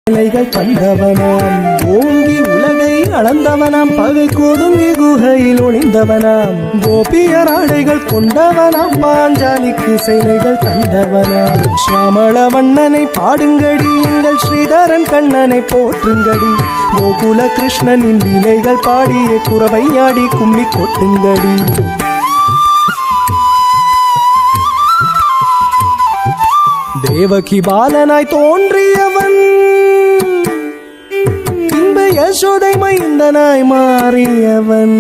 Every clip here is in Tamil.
நிலைகள் தந்தவனாம் ஓங்கி உலகை அளந்தவனாம் பகை கோதுங்கி குகையில் ஒளிந்தவனாம் கோபியர் ஆடைகள் கொண்டவனாம் பாஞ்சாலிக்கு சேலைகள் தந்தவனாம் சியாமள வண்ணனை பாடுங்கடி எங்கள் ஸ்ரீதரன் கண்ணனை போற்றுங்கடி கோகுல கிருஷ்ணனின் லீலைகள் பாடிய குறவையாடி கும்மி கொட்டுங்கடி தேவகி பாலனாய் தோன்றியவன் பின்பு யசோதை மைந்தனாய் மாறியவன்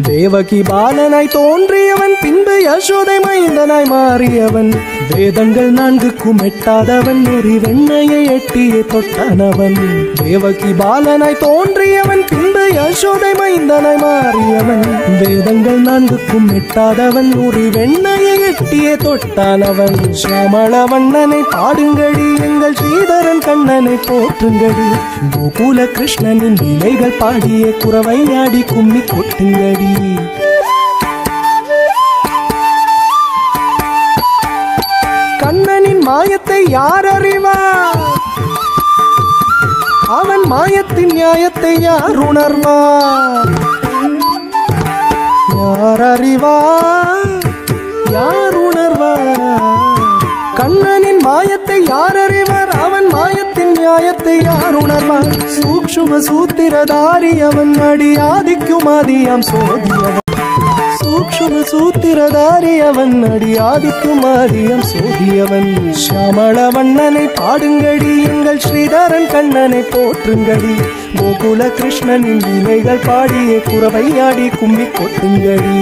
தேவகி பாலனாய் தோன்றியவன் பின்பு யசோதை மைந்தனாய் மாறியவன் வேதங்கள் 4க்கும் எட்டாதவன் நெறி வெண்ணையை எட்டியே தொட்டானவன் தேவகி பாலனாய் தோன்றியவன் பின்பு யசோதை மைந்தனாய் மாறியவன் வேதங்கள் 4க்கும் எட்டாதவன் நெறி வெண்ணையை எட்டியே தொட்டானவன் சியாமள வண்ணனை பாடுங்கடி எங்கள் ஸ்ரீதரன் கண்ணனை போற்றுங்கடி கோகுல கிருஷ்ணனின் லீலைகள் பாடிய குறவையாடி கும்மி கொட்டுங்கடி கண்ணனின் மாயத்தை யார் அறிவார் அவன் மாயத்தின் நியாயத்தை யார் உணர்வார் யார் அறிவார் யார் உணர்வார் கண்ணனின் மாயத்தை யார் அறிவார் அவன் மாயத்தின் நியாயத்தை யார் உணர்வார் சூக்ஷ்ம சூத்திரதாரி அவன் அடி ஆதிக்கும் ஆதியாம் சோதியவன் சூக்ஷ்ம சூத்திரதாரி அவன் அடி ஆதிக்கும் ஆதியம் சோதியவன் சியாமள வண்ணனை பாடுங்கடி எங்கள் ஸ்ரீதரன் கண்ணனை போற்றுங்கடி கோகுல கிருஷ்ணனின் லீலைகள் பாடிய குறவையாடி கும்மி கொட்டுங்கடி